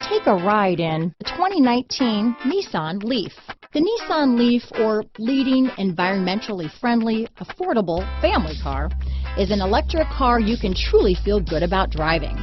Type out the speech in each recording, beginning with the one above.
Take a ride in the 2019 Nissan Leaf. The Nissan Leaf, or leading environmentally friendly, affordable family car, is an electric car you can truly feel good about driving.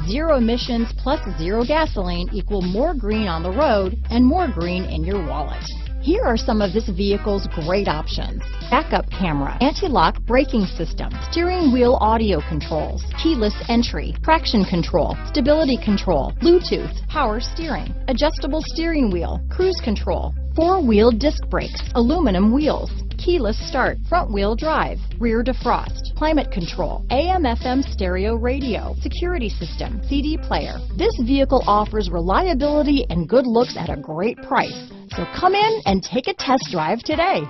Zero emissions plus zero gasoline equal more green on the road and more green in your wallet. Here are some of this vehicle's great options: backup camera, anti-lock braking system, steering wheel audio controls, keyless entry, traction control, stability control, Bluetooth, power steering, adjustable steering wheel, cruise control, four-wheel disc brakes, aluminum wheels, keyless start, front-wheel drive, rear defrost, climate control, AM/FM stereo radio, security system, CD player. This vehicle offers reliability and good looks at a great price. So come in and take a test drive today.